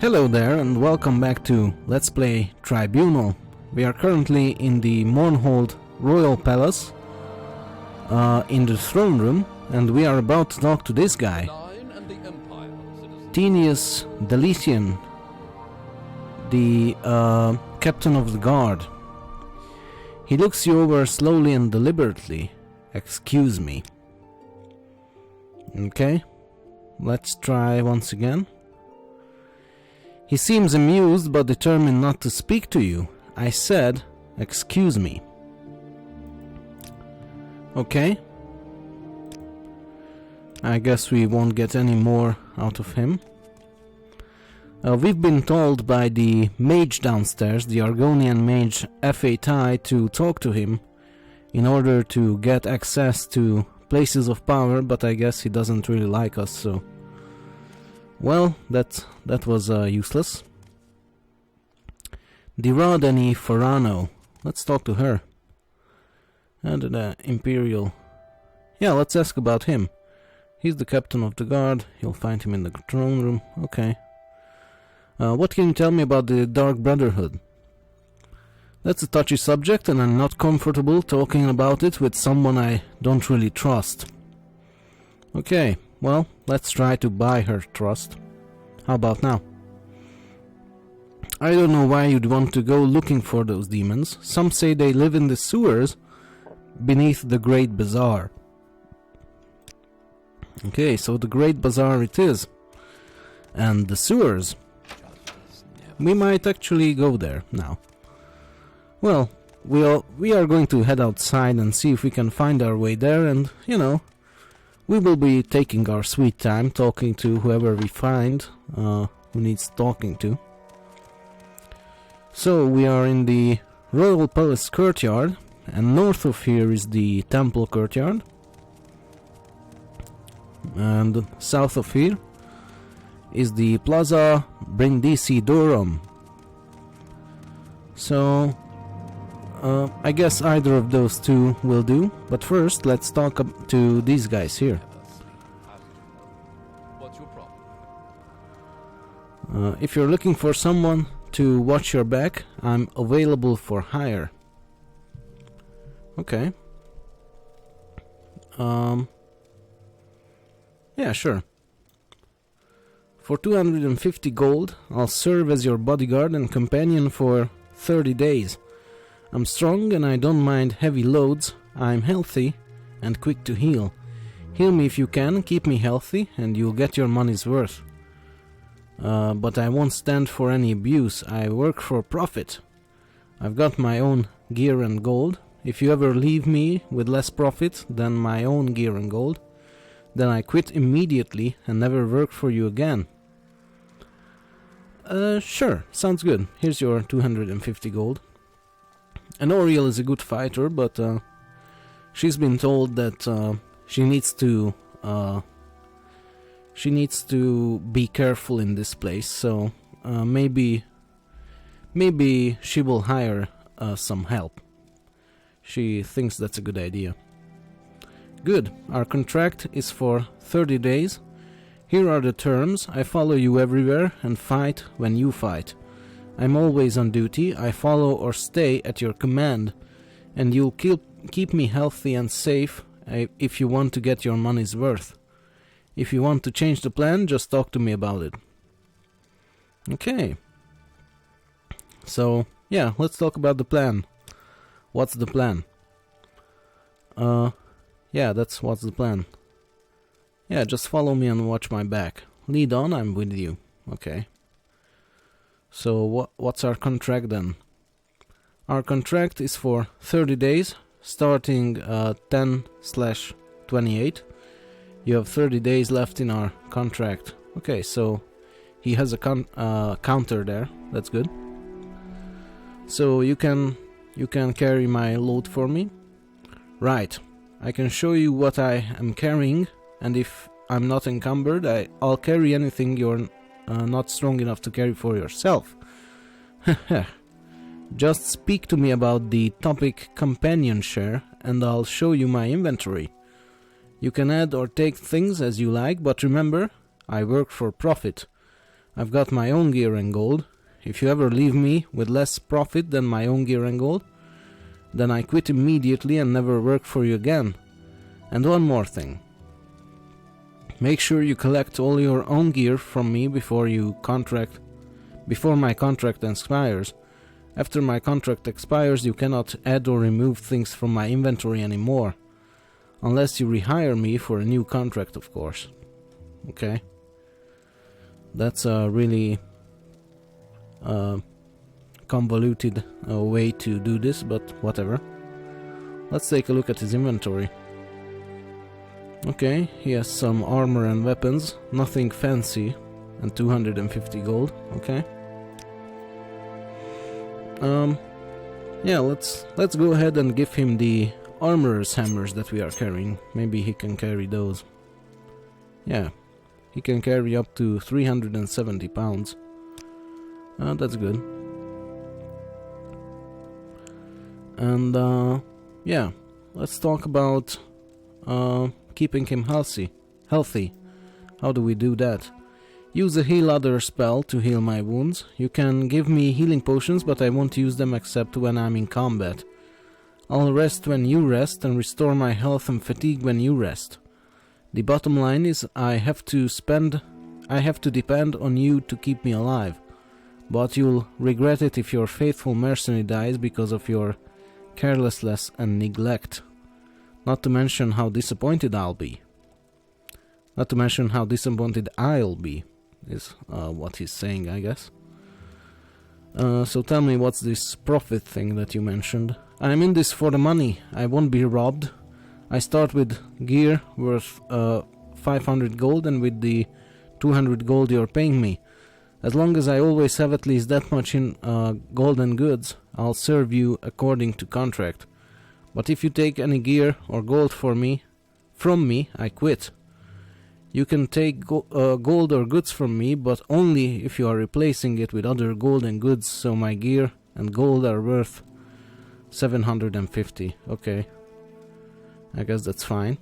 Hello there and welcome back to Let's Play Tribunal. We are currently in the Mournhold Royal Palace, in the throne room, and we are about to talk to this guy. Tenius Deletian, the captain of the guard. He looks you over slowly and deliberately. Excuse me. Okay, let's try once again. He seems amused but determined not to speak to you. I said, excuse me. Okay. I guess we won't get any more out of him. We've been told by the mage downstairs, the Argonian mage F8I, to talk to him in order to get access to places of power, but I guess he doesn't really like us, so... Well, that was useless. Diradani Farano. Let's talk to her. And the Imperial. Yeah, let's ask about him. He's the captain of the guard. You'll find him in the throne room. Okay. What can you tell me about the Dark Brotherhood? That's a touchy subject, and I'm not comfortable talking about it with someone I don't really trust. Okay. Well, let's try to buy her trust. How about now? I don't know why you'd want to go looking for those demons. Some say they live in the sewers beneath the Great Bazaar. Okay, so the Great Bazaar it is. And the sewers. We might actually go there now. Well, we are going to head outside and see if we can find our way there, and, you know, we will be taking our sweet time talking to whoever we find who needs talking to. So we are in the Royal Palace courtyard, and north of here is the Temple courtyard, and south of here is the Plaza Brindisi-Dorum. So I guess either of those two will do, but first let's talk to these guys here. What's your problem? If you're looking for someone to watch your back, I'm available for hire. Okay. Yeah, sure. For 250 gold, I'll serve as your bodyguard and companion for 30 days. I'm strong and I don't mind heavy loads. I'm healthy and quick to heal. Heal me if you can, keep me healthy, and you'll get your money's worth. But I won't stand for any abuse. I work for profit. I've got my own gear and gold. If you ever leave me with less profit than my own gear and gold, then I quit immediately and never work for you again. Sure, sounds good. Here's your 250 gold. And Oriel is a good fighter, but she's been told that she needs to be careful in this place. So maybe she will hire some help. She thinks that's a good idea. Good. Our contract is for 30 days. Here are the terms. I follow you everywhere and fight when you fight. I'm always on duty. I follow or stay at your command, and you'll keep me healthy and safe if you want to get your money's worth. If you want to change the plan, just talk to me about it. Okay. So, yeah, let's talk about the plan. What's the plan? Yeah, that's what's the plan. Yeah, just follow me and watch my back. Lead on, I'm with you. Okay. So what's our contract then? Our contract is for 30 days, starting 10/28. You have 30 days left in our contract. Okay, so he has a counter there. That's good. So you can carry my load for me. Right. I can show you what I am carrying, and if I'm not encumbered, I'll carry anything you're not strong enough to carry for yourself. Just speak to me about the topic companion share and I'll show you my inventory. You can add or take things as you like, but remember, I work for profit. I've got my own gear and gold. If you ever leave me with less profit than my own gear and gold, then I quit immediately and never work for you again. And one more thing. Make sure you collect all your own gear from me before my contract expires. After my contract expires, you cannot add or remove things from my inventory anymore. Unless you rehire me for a new contract, of course. Okay? That's a really convoluted way to do this, but whatever. Let's take a look at his inventory. Okay, he has some armor and weapons, nothing fancy, and 250 gold. Okay. Yeah, let's go ahead and give him the armorer's hammers that we are carrying. Maybe he can carry those. Yeah, he can carry up to 370 pounds. That's good. And yeah, let's talk about keeping him healthy. How do we do that? Use a heal other spell to heal my wounds. You can give me healing potions, but I won't use them except when I'm in combat. I'll rest when you rest and restore my health and fatigue when you rest. The bottom line is I have to depend on you to keep me alive. But you'll regret it if your faithful mercenary dies because of your carelessness and neglect. Not to mention how disappointed I'll be. Is what he's saying, I guess. So tell me, what's this profit thing that you mentioned? I'm in this for the money. I won't be robbed. I start with gear worth 500 gold, and with the 200 gold you're paying me. As long as I always have at least that much in gold and goods, I'll serve you according to contract. But if you take any gear or gold from me, I quit. You can take gold or goods from me, but only if you are replacing it with other gold and goods, so my gear and gold are worth 750. Okay. I guess that's fine.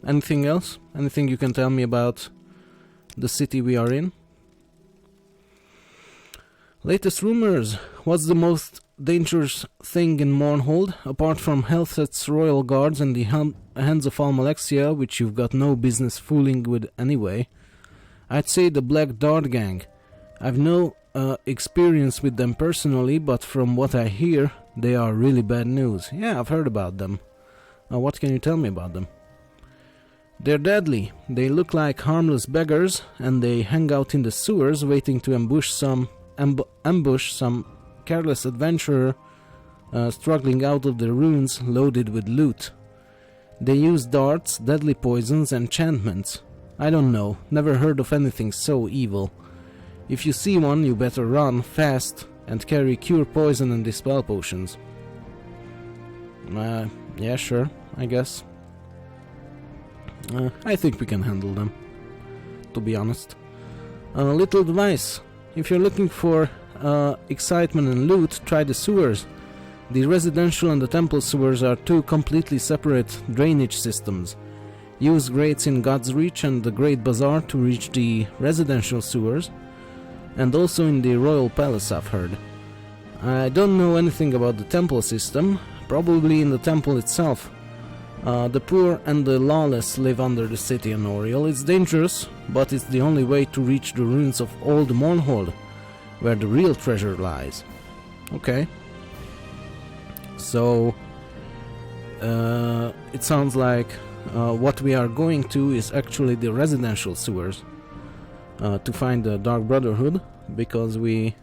Anything else? Anything you can tell me about the city we are in? Latest rumors. What's the most dangerous thing in Mournhold, apart from Helset's royal guards and the hands of Almalexia, which you've got no business fooling with anyway? I'd say the Black Dart Gang. I've no experience with them personally, but from what I hear, they are really bad news. Yeah, I've heard about them. What can you tell me about them? They're deadly. They look like harmless beggars, and they hang out in the sewers waiting to ambush some careless adventurer struggling out of the ruins loaded with loot. They use darts, deadly poisons, enchantments. I don't know, never heard of anything so evil. If you see one, you better run fast and carry cure poison and dispel potions. Yeah, sure, I guess. I think we can handle them, to be honest. Little advice. If you're looking for excitement and loot, try the sewers. The residential and the temple sewers are two completely separate drainage systems. Use grates in God's Reach and the Great Bazaar to reach the residential sewers, and also in the Royal Palace, I've heard. I don't know anything about the temple system, probably in the temple itself. The poor and the lawless live under the city in Oriel. It's dangerous, but it's the only way to reach the ruins of Old Mournhold, where the real treasure lies. Okay. So, it sounds like what we are going to is actually the residential sewers to find the Dark Brotherhood, because we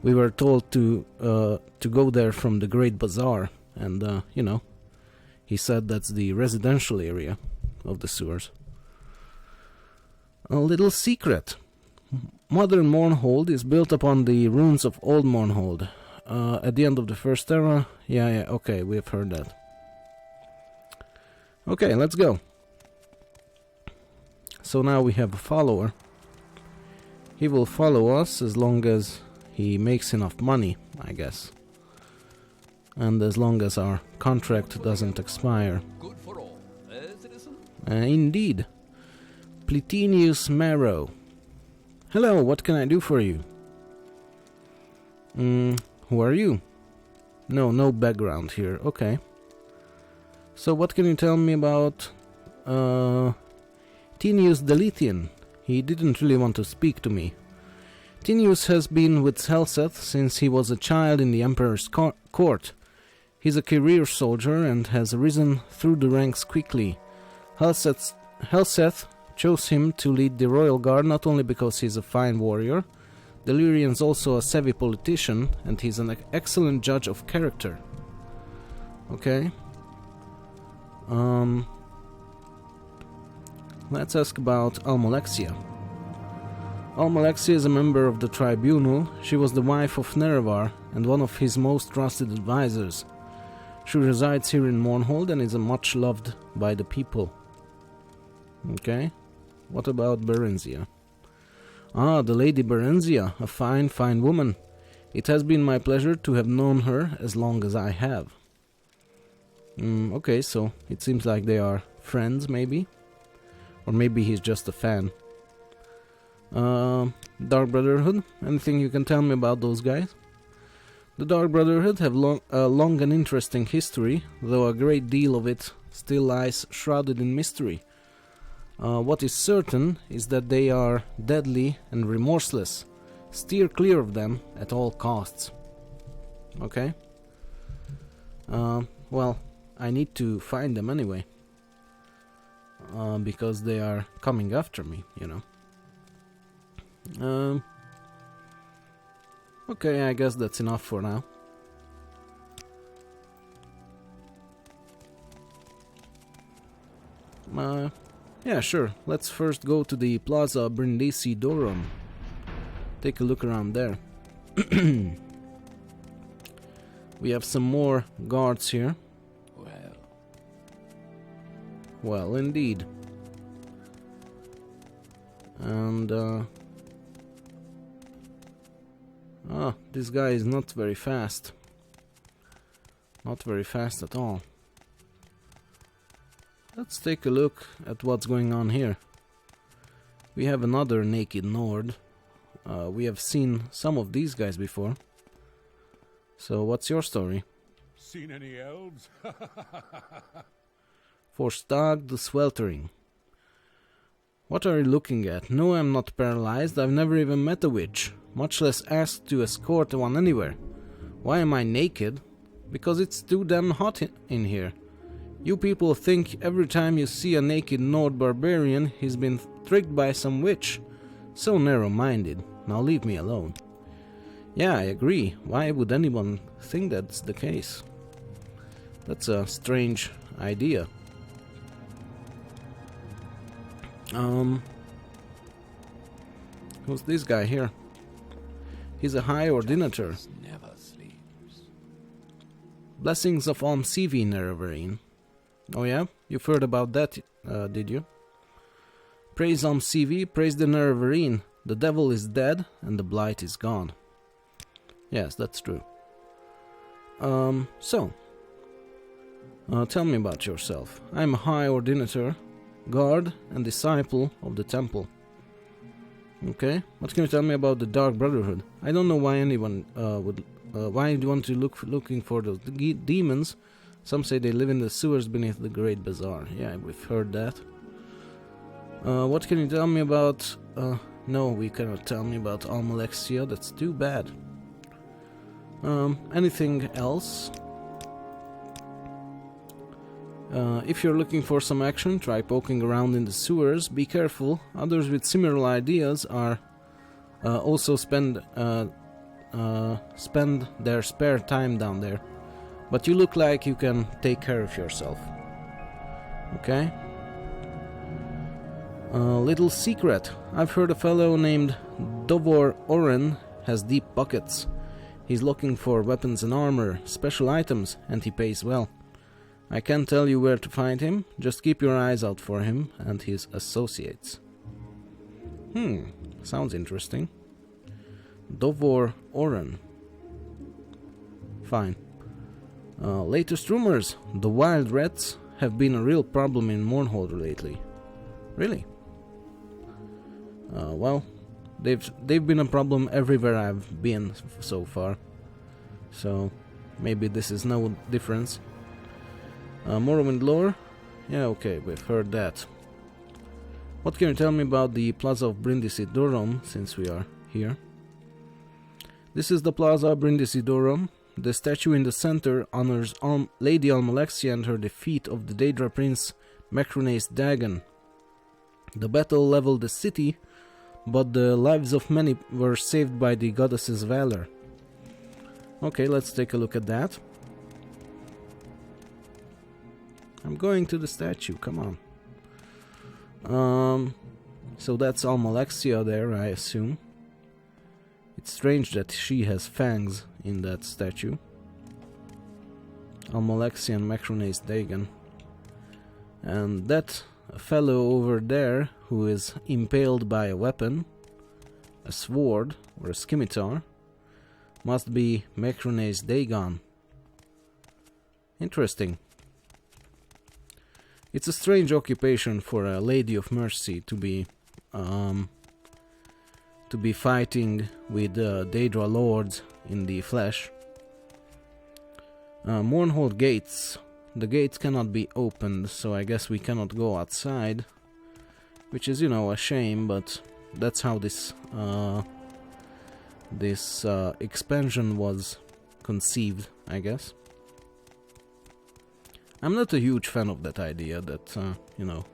were told to go there from the Great Bazaar, and you know, he said that's the residential area of the sewers. A little secret. Modern Mournhold is built upon the ruins of Old Mournhold. At the end of the First Era. Yeah, okay, we've heard that. Okay, let's go. So now we have a follower. He will follow us as long as he makes enough money, I guess. And as long as our contract doesn't expire. Good for all, citizen? Indeed. Pletinius Marrow. Hello, what can I do for you? Who are you? No background here. Okay. So what can you tell me about Tinius the Lithian? He didn't really want to speak to me. Tinius has been with Helseth since he was a child in the Emperor's court. He's a career soldier and has risen through the ranks quickly. Helseth chose him to lead the royal guard not only because he's a fine warrior. Delirian's also a savvy politician, and he's an excellent judge of character. Okay. Let's ask about Almalexia. Almalexia is a member of the Tribunal. She was the wife of Nerevar and one of his most trusted advisors. She resides here in Mournhold and is much loved by the people. Okay. What about Berenzia? Ah, the Lady Berenzia, a fine woman. It has been my pleasure to have known her as long as I have. Okay, so it seems like they are friends, maybe? Or maybe he's just a fan. Dark Brotherhood, anything you can tell me about those guys? The Dark Brotherhood have a long and interesting history, though a great deal of it still lies shrouded in mystery. What is certain is that they are deadly and remorseless. Steer clear of them at all costs. Okay? Well, I need to find them anyway. Because they are coming after me, you know. Okay, I guess that's enough for now. Yeah, sure. Let's first go to the Plaza Brindisi Doron. Take a look around there. We have some more guards here. Well, indeed. And, this guy is not very fast. Not very fast at all. Let's take a look at what's going on here. We have another naked Nord. We have seen some of these guys before. So, what's your story? Seen any elves? For Stag the Sweltering. What are you looking at? No, I'm not paralyzed. I've never even met a witch, much less asked to escort one anywhere. Why am I naked? Because it's too damn hot in here. You people think every time you see a naked Nord barbarian, he's been tricked by some witch. So narrow-minded. Now leave me alone. Yeah, I agree. Why would anyone think that's the case? That's a strange idea. Who's this guy here? He's a high ordinator. Never sleeps. Blessings of Almsivi, Nerevarine. Oh yeah? You've heard about that, did you? Praise Almsivi, praise the Nerevarine. The devil is dead and the blight is gone. Yes, that's true. Tell me about yourself. I'm a high ordinator, guard and disciple of the temple. Okay, what can you tell me about the Dark Brotherhood? I don't know why anyone why you want to looking for those demons. Some say they live in the sewers beneath the Great Bazaar. Yeah, we've heard that. What can you tell me about... no, we cannot tell me about Almalexia. That's too bad. Anything else? If you're looking for some action, try poking around in the sewers. Be careful. Others with similar ideas are also spend their spare time down there. But you look like you can take care of yourself. Okay? Little secret. I've heard a fellow named Dovor Oren has deep pockets. He's looking for weapons and armor, special items, and he pays well. I can't tell you where to find him, just keep your eyes out for him and his associates. Sounds interesting. Dovor Oren. Fine. Latest rumors. The wild rats have been a real problem in Mournhold lately. Really? Well, They've been a problem everywhere I've been so far. So maybe this is no difference. Morrowind lore? Yeah, okay, we've heard that. What can you tell me about the Plaza of Brindisidorum, since we are here? This is the Plaza of Brindisidorum. The statue in the center honors Lady Almalexia and her defeat of the Daedra prince Macronace Dagon. The battle leveled the city, but the lives of many were saved by the goddess's valor. Okay, let's take a look at that. I'm going to the statue, come on. So that's Almalexia there, I assume. It's strange that she has fangs in that statue. Almalexia and Macronace Dagon. And that fellow over there, who is impaled by a weapon, a sword or a scimitar, must be Macronace Dagon. Interesting. It's a strange occupation for a Lady of Mercy to be fighting with Daedra lords in the flesh. Mournhold gates. The gates cannot be opened, so I guess we cannot go outside, which is, you know, a shame, but that's how this expansion was conceived, I guess. I'm not a huge fan of that idea that, you know,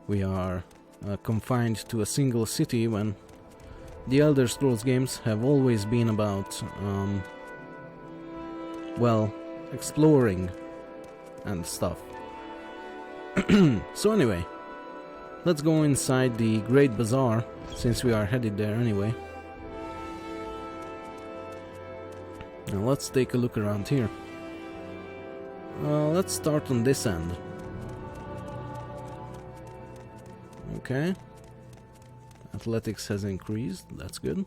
we are confined to a single city when the Elder Scrolls games have always been about, well, exploring and stuff. So anyway, let's go inside the Great Bazaar, since we are headed there anyway. Now let's take a look around here. Let's start on this end. Okay. Athletics has increased, that's good.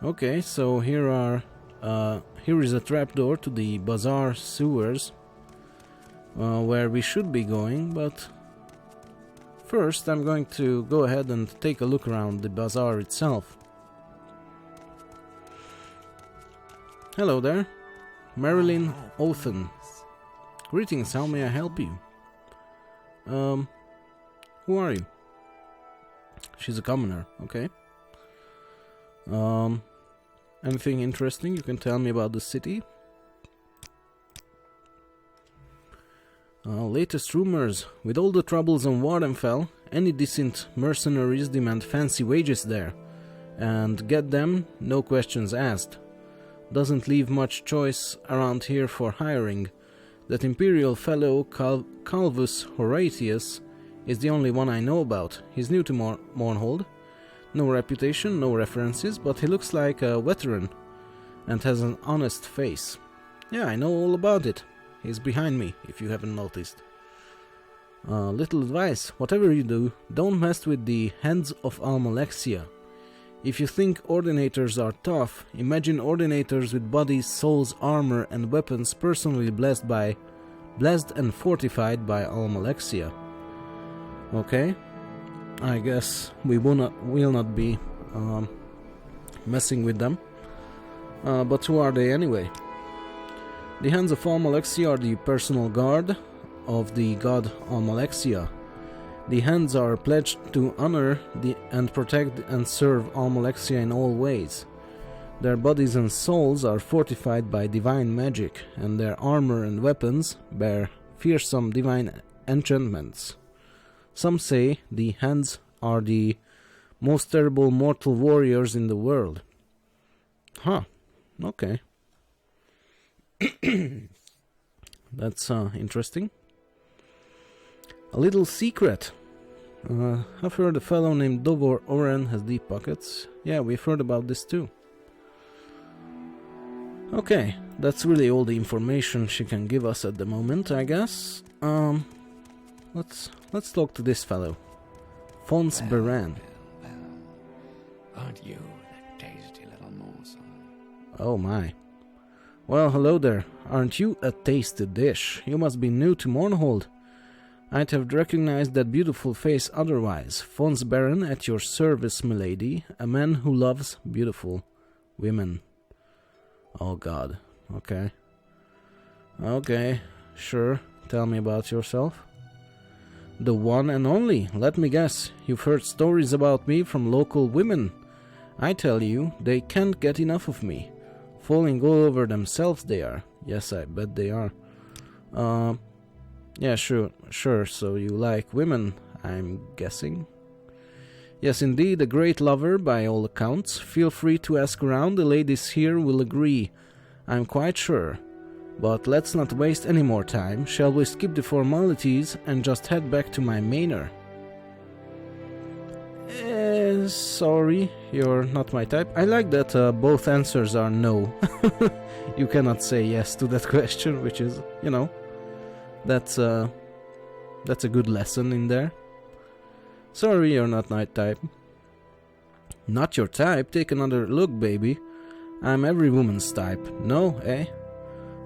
Okay, so here is a trapdoor to the bazaar sewers, where we should be going, but first I'm going to go ahead and take a look around the bazaar itself. Hello there, Marilyn Othen. Greetings, how may I help you? Who are you? She's a commoner, okay. Anything interesting you can tell me about the city? Latest rumors. With all the troubles on Wardenfell, any decent mercenaries demand fancy wages there. And get them, no questions asked. Doesn't leave much choice around here for hiring. That imperial fellow Calvus Horatius is the only one I know about. He's new to Mournhold. No reputation, no references, but he looks like a veteran and has an honest face. Yeah, I know all about it. He's behind me, if you haven't noticed. Little advice, whatever you do, don't mess with the Hands of Almalexia. If you think Ordinators are tough, imagine Ordinators with bodies, souls, armor and weapons personally blessed and fortified by Almalexia. Okay, I guess we will not be messing with them. But who are they anyway? The Hands of Almalexia are the personal guard of the god Almalexia. The Hands are pledged to honor and protect and serve Almalexia in all ways. Their bodies and souls are fortified by divine magic, and their armor and weapons bear fearsome divine enchantments. Some say the Hands are the most terrible mortal warriors in the world. Huh, okay. That's interesting. A little secret. I've heard a fellow named Dovor Oren has deep pockets. Yeah, we've heard about this too. Okay, that's really all the information she can give us at the moment, I guess. Let's talk to this fellow. Fons Beran. Well, aren't you that tasty little morsel? Oh my. Well, hello there. Aren't you a tasty dish? You must be new to Mournhold. I'd have recognized that beautiful face otherwise. Fons Baron at your service, milady. A man who loves beautiful women. Oh god. Okay. Okay, sure. Tell me about yourself. The one and only. Let me guess. You've heard stories about me from local women. I tell you, they can't get enough of me. Falling all over themselves they are. Yes, I bet they are. Yeah, sure, so you like women, I'm guessing? Yes, indeed, a great lover by all accounts. Feel free to ask around, the ladies here will agree. I'm quite sure. But let's not waste any more time. Shall we skip the formalities and just head back to my manor? Sorry, you're not my type. I like that both answers are no. You cannot say yes to that question, which is, you know, that's a good lesson in there. Sorry, you're not my type. Not your type? Take another look, baby. I'm every woman's type. No, eh?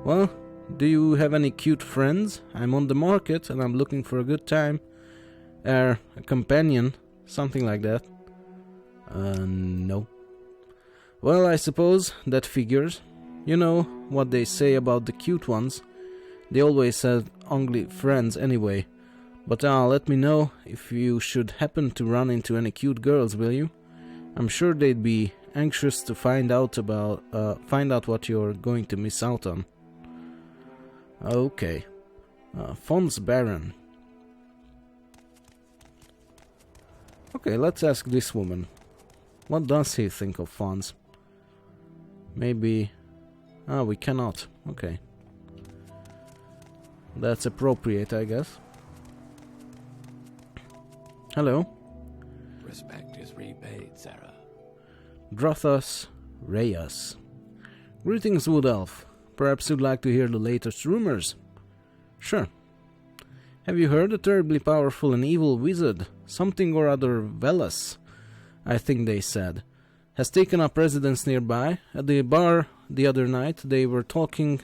Well, do you have any cute friends? I'm on the market and I'm looking for a good time. A companion, something like that. No. Well, I suppose that figures. You know what they say about the cute ones. They always have ugly friends anyway. But let me know if you should happen to run into any cute girls, will you? I'm sure they'd be anxious to find out what you're going to miss out on. Okay. Fons Baron. Okay, let's ask this woman. What does he think of Fons? Maybe... we cannot. Okay. That's appropriate, I guess. Hello. Respect is repaid, Sarah. Drothos Reyes. Greetings, Wood Elf. Perhaps you'd like to hear the latest rumors? Sure. Have you heard a terribly powerful and evil wizard, something or other Velas, I think they said, has taken up residence nearby? At the bar the other night they were talking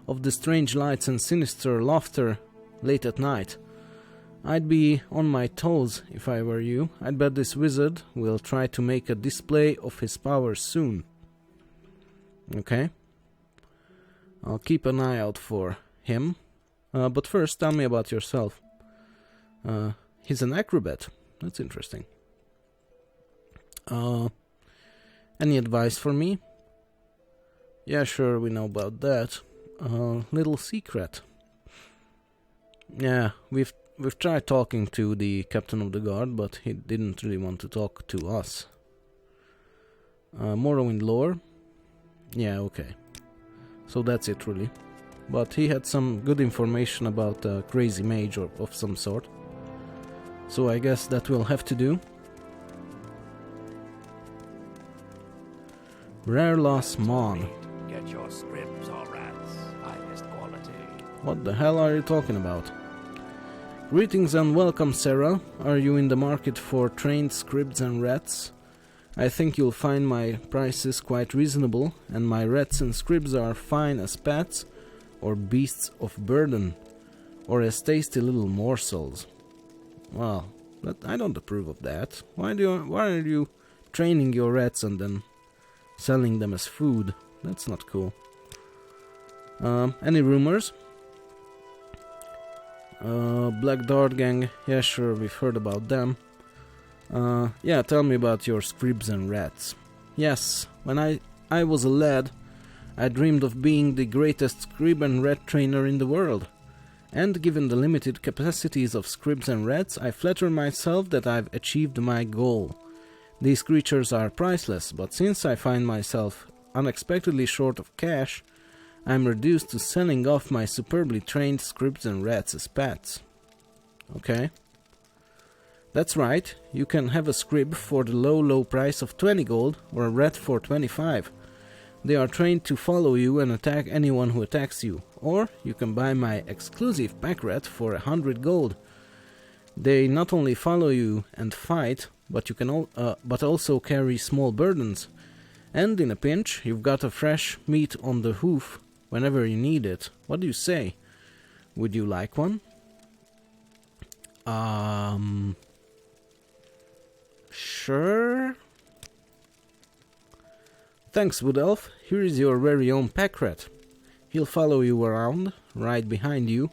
of the strange lights and sinister laughter late at night. I'd be on my toes if I were you. I'd bet this wizard will try to make a display of his powers soon. Okay. I'll keep an eye out for him. But first, tell me about yourself. He's an acrobat. That's interesting. Any advice for me? Yeah, sure, we know about that. Little secret. Yeah, we've tried talking to the captain of the guard, but he didn't really want to talk to us. Morrowind lore? Yeah, okay. So that's it, really. But he had some good information about a crazy mage of some sort. So I guess that will have to do. Rare Loss Mon. Get your scripts or rats. Highest quality. What the hell are you talking about? Greetings and welcome, Sarah. Are you in the market for trained scribs and rats? I think you'll find my prices quite reasonable, and my rats and scribs are fine as pets, or beasts of burden, or as tasty little morsels. Well, I don't approve of that. Why are you training your rats and then selling them as food? That's not cool. Any rumors? Black Dart Gang. Yeah, sure, we've heard about them. Yeah, tell me about your scribs and rats. Yes, when I was a lad, I dreamed of being the greatest scrib and rat trainer in the world. And given the limited capacities of scribs and rats, I flatter myself that I've achieved my goal. These creatures are priceless, but since I find myself unexpectedly short of cash, I'm reduced to selling off my superbly trained scribs and rats as pets. Okay. That's right, you can have a scrib for the low price of 20 gold, or a rat for 25. They are trained to follow you and attack anyone who attacks you, or you can buy my exclusive pack rat for 100 gold. They not only follow you and fight, but also carry small burdens. And in a pinch, you've got a fresh meat on the hoof whenever you need it. What do you say? Would you like one? Sure. Thanks, Wood Elf. Here is your very own pack rat. He'll follow you around, right behind you,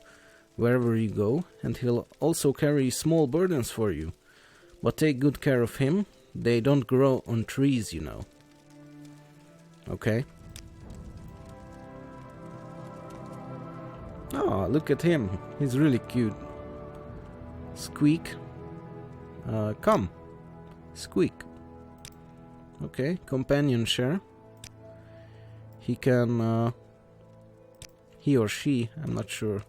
wherever you go, and he'll also carry small burdens for you. But take good care of him. They don't grow on trees, you know. Okay. Oh, look at him. He's really cute. Squeak. Come. Squeak. Okay, companion share. He can... he or she, I'm not sure.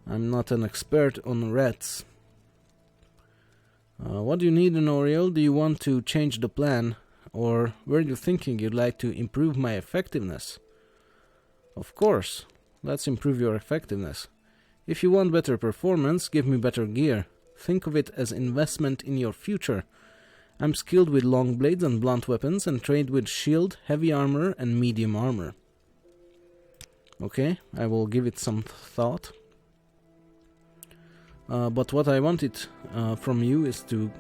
I'm not an expert on rats. What do you need in Oriel? Do you want to change the plan? Or were you thinking you'd like to improve my effectiveness? Of course. Let's improve your effectiveness. If you want better performance, give me better gear. Think of it as investment in your future. I'm skilled with long blades and blunt weapons and trained with shield, heavy armor and medium armor. Okay, I will give it some thought. But what I wanted from you is to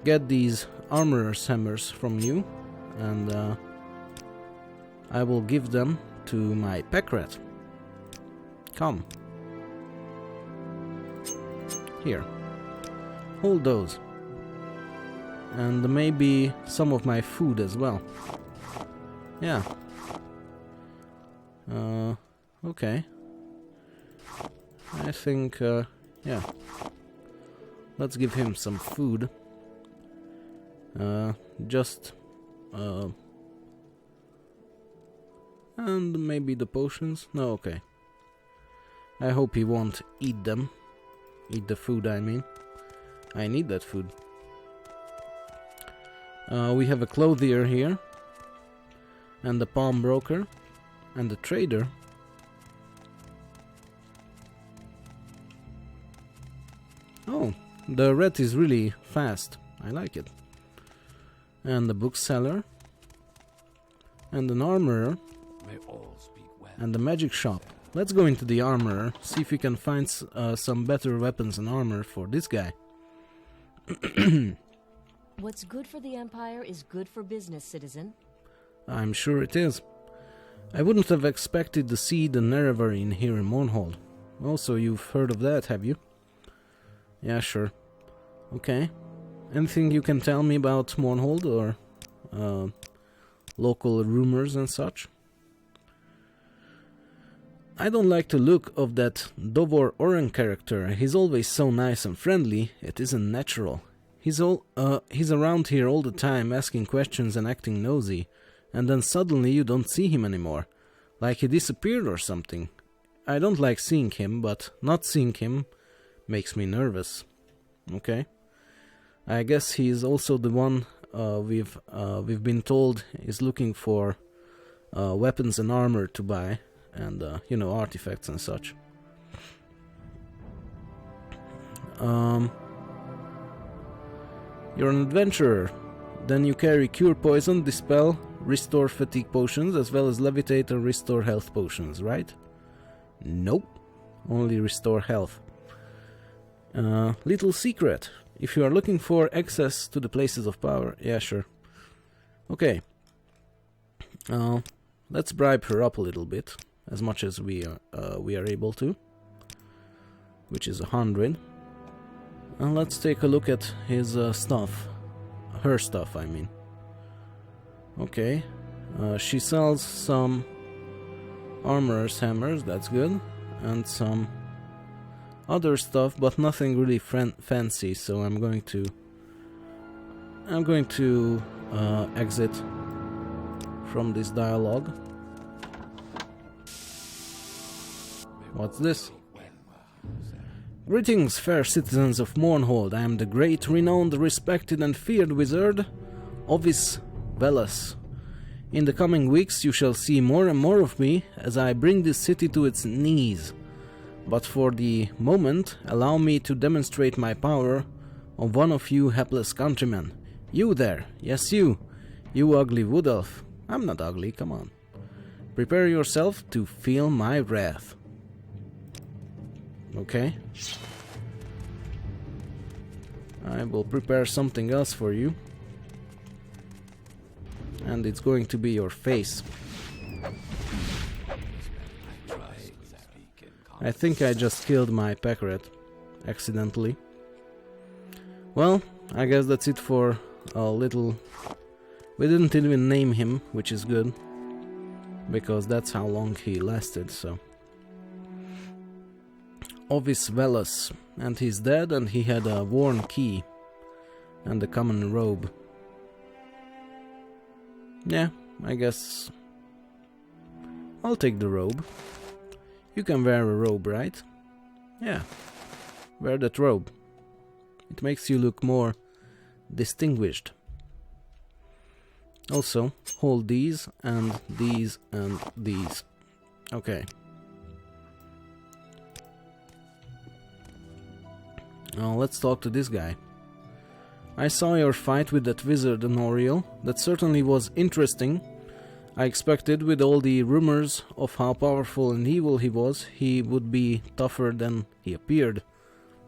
get these armorer's hammers from you, and I will give them to my pack rat. Come. Here. Hold those. And maybe some of my food as well. Yeah. Okay. I think, yeah. Let's give him some food. And maybe the potions? No, okay. I hope he won't eat them. Eat the food, I mean. I need that food. We have a clothier here. And the pawnbroker. And the trader. Oh, the rat is really fast. I like it. And the bookseller. And an armorer. May all speak well. And the magic shop. Let's go into the armorer, see if we can find some better weapons and armor for this guy. What's good for the Empire is good for business, citizen. I'm sure it is. I wouldn't have expected to see the Nerevarine here in Mournhold. Also, you've heard of that, have you? Yeah, sure. Okay. Anything you can tell me about Mournhold or local rumors and such? I don't like the look of that Dovor Oren character. He's always so nice and friendly, it isn't natural. He's around here all the time asking questions and acting nosy, and then suddenly you don't see him anymore. Like he disappeared or something. I don't like seeing him, but not seeing him makes me nervous. Okay. I guess he's also the one we've been told is looking for weapons and armor to buy. And, you know, artifacts and such. You're an adventurer. Then you carry cure poison, dispel, restore fatigue potions, as well as levitate and restore health potions, right? Nope. Only restore health. Little secret. If you are looking for access to the places of power... Yeah, sure. Okay. Let's bribe her up a little bit. As much as we are able to, which is 100. And let's take a look at his stuff, her stuff, I mean. Okay, she sells some armorer's hammers, that's good, and some other stuff, but nothing really fancy. So I'm going to exit from this dialogue. What's this? Greetings, fair citizens of Mournhold. I am the great, renowned, respected and feared wizard, Ovis Velas. In the coming weeks you shall see more and more of me as I bring this city to its knees. But for the moment, allow me to demonstrate my power on one of you hapless countrymen. You there, yes you ugly wood elf. I'm not ugly, come on. Prepare yourself to feel my wrath. Okay. I will prepare something else for you. And it's going to be your face. I think I just killed my pack rat accidentally. Well, I guess that's it for a little... We didn't even name him, which is good, because that's how long he lasted, so... Ovis Velas, and he's dead, and he had a worn key and a common robe. Yeah, I guess I'll take the robe. You can wear a robe, right? Yeah, wear that robe. It makes you look more distinguished. Also, hold these and these and these. Okay. Now let's talk to this guy. I saw your fight with that wizard Honoriel. That certainly was interesting. I expected, with all the rumors of how powerful and evil he was, he would be tougher than he appeared.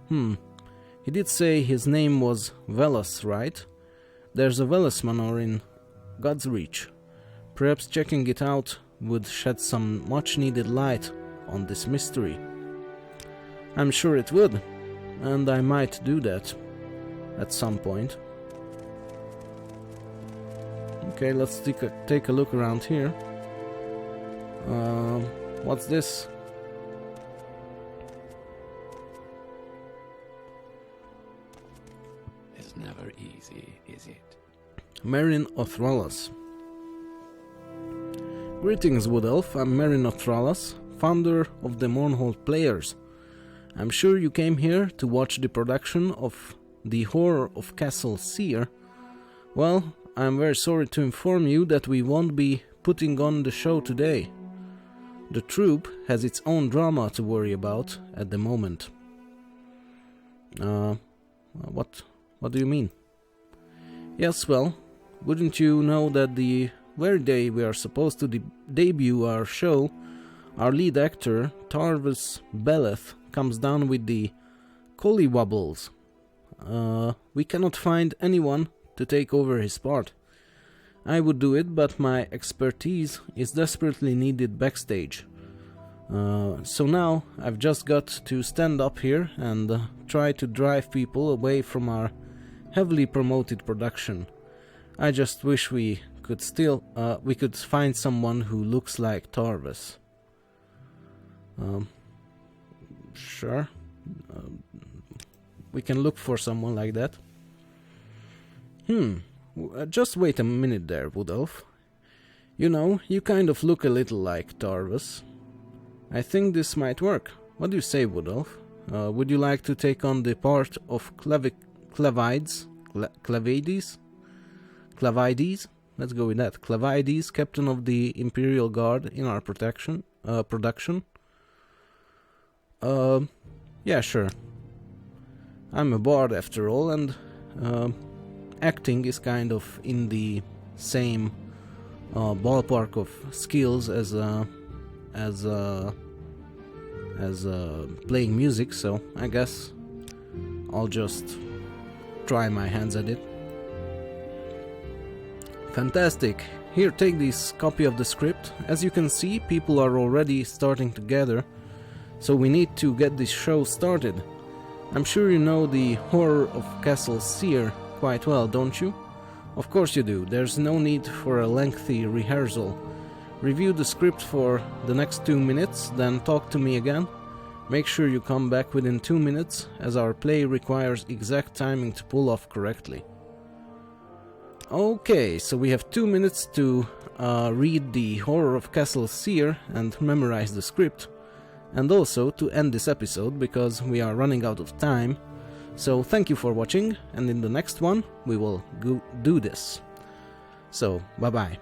He did say his name was Velas, right? There's a Velas manor in God's Reach. Perhaps checking it out would shed some much-needed light on this mystery. I'm sure it would, and I might do that at some point. Okay, let's take a look around here. What's this? It's never easy, is it? Marin Othralas. Greetings, Wood Elf. I'm Marin Othralas, founder of the Mournhold Players. I'm sure you came here to watch the production of The Horror of Castle Seer. Well, I'm very sorry to inform you that we won't be putting on the show today. The troupe has its own drama to worry about at the moment. What do you mean? Yes, well, wouldn't you know that the very day we are supposed to debut our show, our lead actor, Tarvis Beleth, comes down with the collywobbles. We cannot find anyone to take over his part. I would do it, but my expertise is desperately needed backstage. So now I've just got to stand up here and try to drive people away from our heavily promoted production. I just wish we could find someone who looks like Tarvis. Sure. We can look for someone like that. Just wait a minute there, Wood Elf. You know, you kind of look a little like Tarvis. I think this might work. What do you say, Wood Elf? Would you like to take on the part of Clavides? Let's go with that. Clavides, captain of the Imperial Guard in our production? Yeah, sure. I'm a bard after all, and acting is kind of in the same ballpark of skills as playing music, so I guess I'll just try my hands at it. Fantastic! Here, take this copy of the script. As you can see, people are already starting to gather, so we need to get this show started. I'm sure you know the Horror of Castle Seer quite well, don't you? Of course you do. There's no need for a lengthy rehearsal. Review the script for the next 2 minutes, then talk to me again. Make sure you come back within 2 minutes, as our play requires exact timing to pull off correctly. Okay, so we have 2 minutes to read the Horror of Castle Seer and memorize the script, and also to end this episode because we are running out of time. So thank you for watching, and in the next one we will do this. So bye bye.